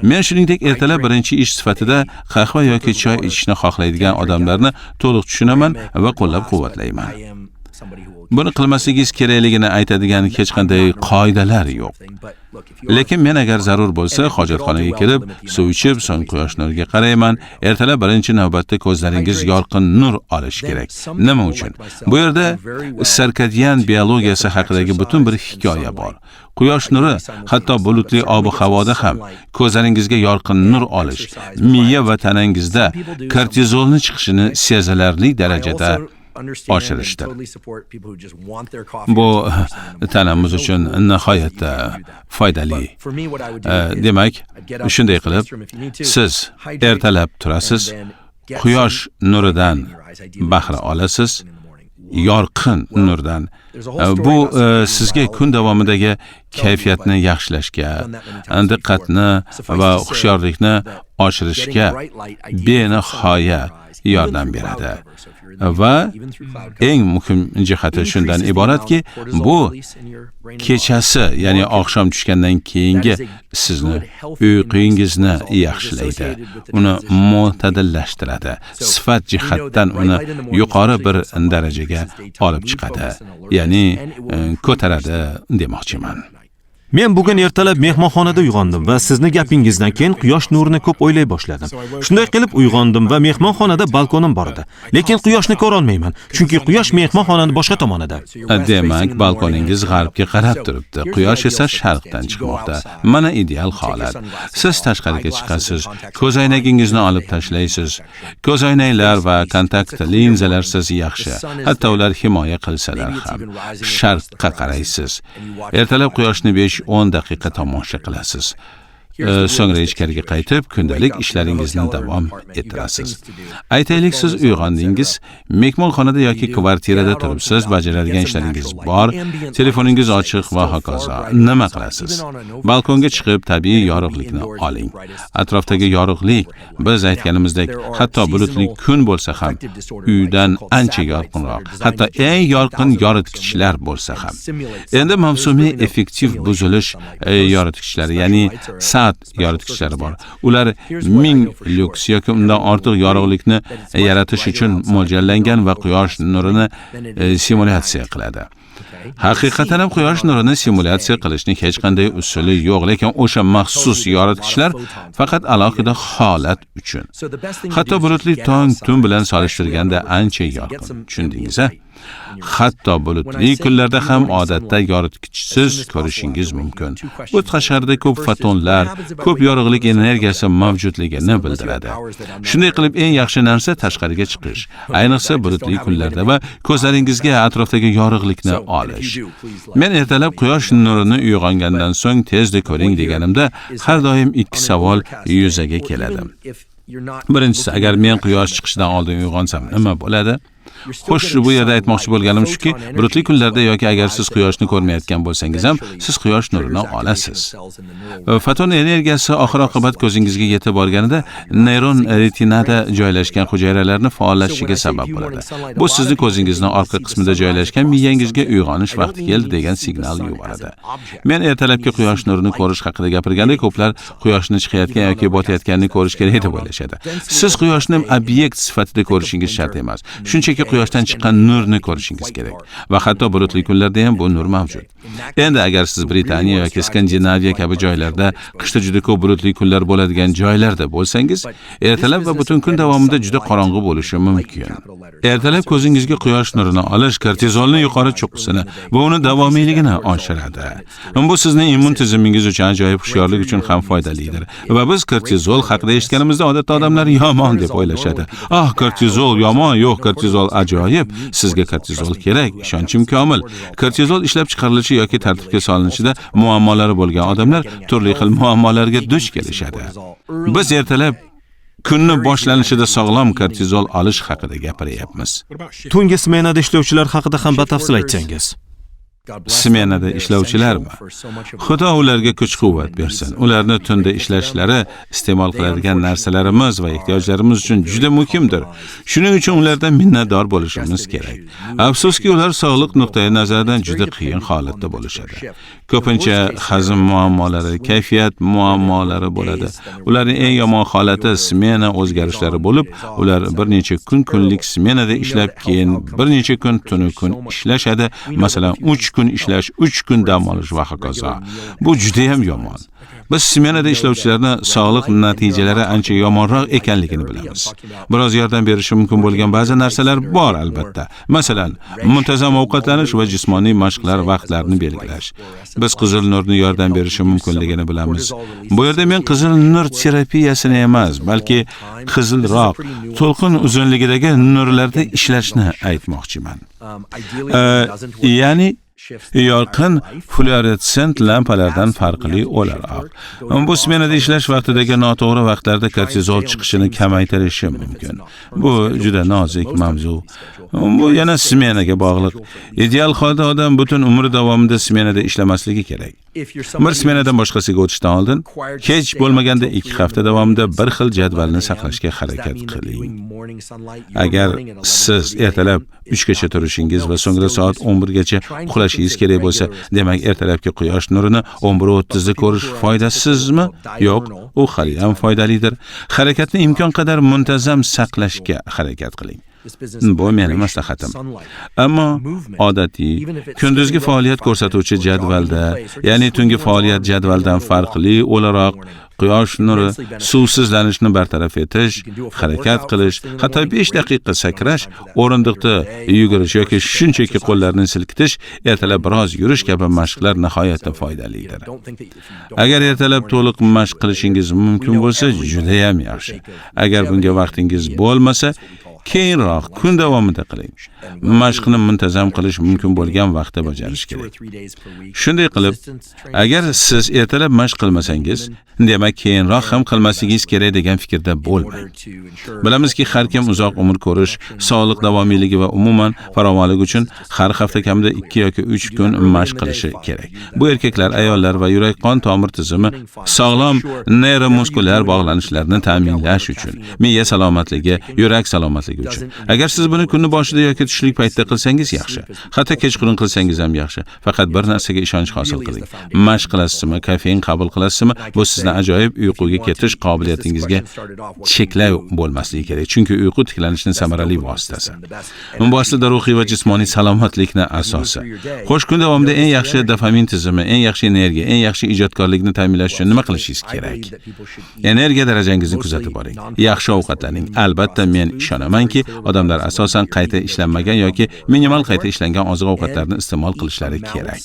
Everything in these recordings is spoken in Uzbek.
Men shuningdek ertalab birinchi ish sifatida qahva yoki choy ichishni xohlaydigan odamlarni to'liq tushunaman va qo'llab-quvvatlayman. Buni qilmasligingiz kerakligini aytadigan hech qanday qoidalar yo'q. Lekin men agar zarur bo'lsa, hojatxonaga kelib, suv ichib, so'ng quyosh nuriga qarayman. Ertalab birinchi navbatda ko'zlaringiz yorqin nur olishi kerak. Nima uchun? Bu yerda sarkadian biologiyasi haqidagi butun bir hikoya bor. Quyosh nuri hatto bulutli ob-havoda ham ko'zlaringizga yorqin nur olish, miya va tanangizda kortizolni chiqishini sezilarli darajada oshirishdir. Bu tanamiz uchun nihoyatda foydali. Demak, shunday qilib, siz ertalab turasiz, quyosh nuridan bahra olasiz, yorqin nurdan. Bu sizga kun davomidagi kayfiyatni yaxshilashga, diqqatni va hushyorlikni oshirishga benihoya yordam beradi. Va eng muhim jihati shundan iboratki, bu kechasi, ya'ni oqshom tushgandan keyingi sizni uyqungizni yaxshilaydi. Uni mo'tadillashtiradi. Sifat jihatdan uni yuqori bir darajaga olib chiqadi. Ya'ni ko'taradi demoqchiman. Men bugun ertalab mehmonxonada uyg'ondim va sizni gapingizdan keyin quyosh nurini ko'p o'ylay boshladim. Shunday qilib uyg'ondim va mehmonxonada balkonim bor edi. Lekin quyoshni ko'ra olmayman, chunki quyosh mehmonxonaning boshqa tomonida. Demak, balkoningiz g'arbga qarab turibdi, quyosh esa sharqdan chiqmoqda. Mana ideal holat. Siz tashqariga chiqasiz, ko'zoynagingizni olib tashlaysiz. Ko'zoynaklar va kontakt linzalarsiz yaxshi, hatto ular himoya qilsalar ham. Sharqqa qaraysiz. Ertalab quyoshni 5-10 daqiqa tomosha qilasiz. So'ngra ichkariga qaytib, kundalik ishlaringizni davom ettirasiz. Aytaylik, siz uyg'ondingiz, mehmonxonada yoki kvartirada turibsiz, bajaradigan ishlaringiz bor, telefoningiz ochiq va hokazo. Nima qilasiz? Balkonga chiqib, tabiiy yorug'likni oling. Atrofdagi yorug'lik, biz aytganimizdek, hatto bulutli kun bo'lsa ham, uydan ancha yorqinroq, hatto eng yorqin yoritgichlar bo'lsa ham. Endi mavsumiy effektiv buzilish yoritgichlari, ya'ni yoritgichlari bor. Ular 1000 lux yoki undan ortiq yorug'likni yaratish uchun mo'ljallangan va quyosh nurini simulyatsiya qiladi. Haqiqatan ham quyosh nurini simulyatsiya qilishning hech qanday usuli yo'q, lekin o'sha maxsus yoritgichlar faqat alohida holat uchun. Hatto bulutli tong tun bilan solishtirganda ancha yorqin. Tushundingiz-a? Hatto bulutli kunlarda ham odatda yoritgichsiz ko'rishingiz mumkin. Bu tashqarida ko'p fotonlar, ko'p yorug'lik energiyasi mavjudligini bildiradi. Shunday qilib, eng yaxshi narsa tashqariga chiqish, ayniqsa bulutli kunlarda va ko'zlaringizga atrofdagi yorug'likni olish. Men ertalab quyosh nurini uyg'ongandan so'ng tezda ko'ring deganimda, har doim ikki savol yuzaga keladi. Birinchisi, agar men quyosh chiqishidan oldin uyg'onsam nima bo'ladi? Xo'sh, bu yerda aytmoqchi bo'lganim shuki, bulutli kunlarda yoki agar siz quyoshni ko'rmayotgan bo'lsangiz ham, siz quyosh nurini olasiz. Foton energiyasi oxir-oqibat ko'zingizga yetib borganida neyron retinada joylashgan hujayralarni faollashishiga sabab bo'ladi. Bu sizni ko'zingizning orqa qismida joylashgan miyangizga uyg'onish vaqti keldi degan signal yuboradi. Men ertalabki quyosh nurini ko'rish haqida gapirganda ko'plar quyoshni chiqayotgan yoki botayotganini ko'rish kerak deb o'ylashadi. Siz quyoshni obyekt sifatida ko'rishingiz shart emas. Shunchaki quyoshdan chiqqan nurni ko'rishingiz kerak. Va hatto bulutli kunlarda ham bu nur mavjud. Endi agar siz Britaniya yoki Skandinaviya kabi joylarda qishda juda ko'p bulutli kunlar bo'ladigan joylarda bo'lsangiz, ertalab va butun kun davomida juda qorong'u bo'lishi mumkin. Ertalab ko'zingizga quyosh nurini olish kortizolni yuqori cho'qqisini va uni davomiyligini oshiradi. Bu sizning immun tizimingiz uchun ajoyib hushyorlik uchun ham foydalidir. Va biz kortizol haqida eshitganimizda odatda odamlar yomon deb o'ylashadi. Kortizol yomon, yo'q, kortizol ajoyib. Sizga kortizol kerak, ishonchim komil. Kortizol ishlab chiqarilishi yoki tartibga solinishida muammolari bo'lgan odamlar turli xil muammolarga duch kelishadi. Biz ertalab kunni boshlanishida sog'lom kortizol olish haqida gapiryapmiz. Tungi smenada ishlovchilar haqida ham batafsil aytsangiz. smenada ishlovchilarmi? Xudo ularga kuch-quvvat bersin. Ularni tunda ishlashlari iste'mol qiladigan narsalarimiz va ehtiyojlarimiz uchun juda muhimdir. Shuning uchun ulardan minnatdor bo'lishimiz kerak. Afsuski, ular sog'liq nuqtai nazaridan juda qiyin holatda bo'lishadi. Ko'pincha hazm muammolari, kayfiyat muammolari bo'ladi. Ularning eng yomon holati smena o'zgarishlari bo'lib, ular bir necha kunlik smenada ishlab, keyin bir necha kun tunu kun ishlashadi. Masalan, 3 kun ishlash, 3 kun dam olish va hokazo. Bu juda ham yomon. Biz smenada ishlovchilarning sog'liq natijalari ancha yomonroq ekanligini bilamiz. Biroz yordam berishi mumkin bo'lgan ba'zi narsalar bor albatta. Masalan, muntazam ovqatlanish va jismoniy mashqlar vaqtlarini belgilash. Biz qizil nurni yordam berishi mumkinligini bilamiz. Bu yerda men qizil nur terapiyasini emas, balki qizilroq, to'lqin uzunligidagi nurlarda ishlashni aytmoqchiman. Ya'ni yorqin fluoressent lampalardan farqli o'laroq. Bu smenada ishlash vaqtidagi noto'g'ri vaqtlarda kortizol chiqishini kamaytirishi mumkin. Bu juda nozik mavzu. Bu yana smenaga bog'liq. Ideal holda odam butun umri davomida smenada ishlamasligi kerak. Bir smenadan boshqasiga o'tishdan oldin, kech bo'lmaganda 2 hafta davomida bir xil jadvalni saqlashga harakat qiling. Agar siz ertalab 3 gacha turishingiz va so'ngra soat 11 gacha uxlashingiz kerak bo'lsa, demak ertalabki quyosh nurini 11:30 da ko'rish foydasizmi? Yo'q, u hali ham foydalidir. Harakatni imkon qadar muntazam saqlashga harakat qiling. Bu mening maslahatim. Ammo odatiy kunduzgi faoliyat ko'rsatuvchi jadvalda, ya'ni tungi faoliyat jadvaldan farqli o'laroq quyosh nuri, suvsizlanishni bartaraf etish, harakat qilish, hatto 5 daqiqa sakrash, o'rindiqda yugurish yoki shunchaki qo'llarni silkitish, ertalab biroz yurish kabi mashqlar nihoyatda foydalidir. Agar ertalab to'liq mashq qilishingiz mumkin bo'lsa, juda ham yaxshi. Agar bunga vaqtingiz bo'lmasa, keyinroq kun davomida qiling. Mashqni muntazam qilish mumkin bo'lgan vaqtda bajarish kerak. Shunday qilib, agar siz ertalab mashq qilmasangiz, demak keyinroq ham qilmasligingiz kerak degan fikrda bo'lmang. Bilamizki, har kim uzoq umr ko'rish, sog'liq davomiyligi va umuman farovonlik uchun har hafta kamida 2 yoki 3 kun mashq qilishi kerak. Bu erkaklar, ayollar va yurak-qon tomir tizimi sog'lom neyromuskulyar bog'lanishlarni ta'minlash uchun, miya salomatligi, yurak salomatligi uchun. Agar siz buni kunning boshida yoki tushlik paytida qilsangiz yaxshi. Hatto kechqurun qilsangiz ham yaxshi. Faqat bir narsaga ishonch hosil qiling. Mashq qilasizmi, kofein qabul qilasizmi, bu sizning ajoyib uyquga ketish qobiliyatingizga cheklov bo'lmasligi kerak. Chunki uyqu tiklanishning samarali vositasi. Bu aslida ruhiy va jismoniy salomatlikning asosi. Xo'sh, kun davomida eng yaxshi dopamin tizimi, eng yaxshi energiya, eng yaxshi ijodkorlikni ta'minlash uchun nima qilishingiz kerak? Energiya darajangizni kuzatib boring. Yaxshi ovqatlaning. Albatta, men ishonamanki, odamlar asosan qayta ishlanmagan yoki minimal qayta ishlangan oziq-ovqatlarni iste'mol qilishlari kerak.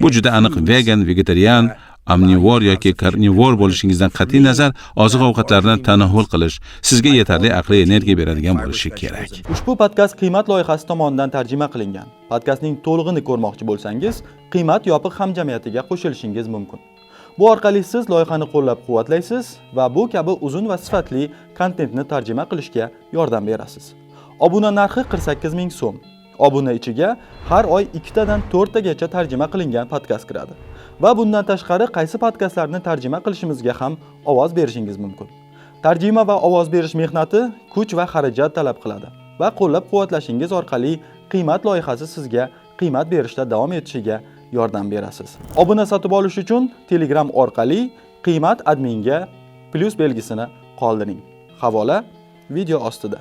Bu juda aniq vegan, vegetarian, omnivor yoki karnivor bo'lishingizdan qat'iy nazar, oziq-ovqatlarni tanovul qilish sizga yetarli aqliy energiya beradigan bo'lishi kerak. Ushbu podkast qiymat loyihasi tomonidan tarjima qilingan. Podkastning to'lig'ini ko'rmoqchi bo'lsangiz, qiymat yopiq hamjamiyatiga qo'shilishingiz mumkin. Bu orqali siz loyihani qo'llab-quvvatlaysiz va bu kabi uzun va sifatli kontentni tarjima qilishga yordam berasiz. Obuna narxi 48 ming so'm. Obuna ichiga har oy 2 tadan 4 tagacha tarjima qilingan podkast kiradi. Va bundan tashqari qaysi podkastlarni tarjima qilishimizga ham ovoz berishingiz mumkin. Tarjima va ovoz berish mehnati kuch va xarajat talab qiladi va qo'llab-quvvatlashingiz orqali qiymat loyihasi sizga qiymat berishda davom etishiga yordam berasiz. Obuna sotib olish uchun Telegram orqali qiymat adminga plus belgisini qoldiring. Havola video ostida.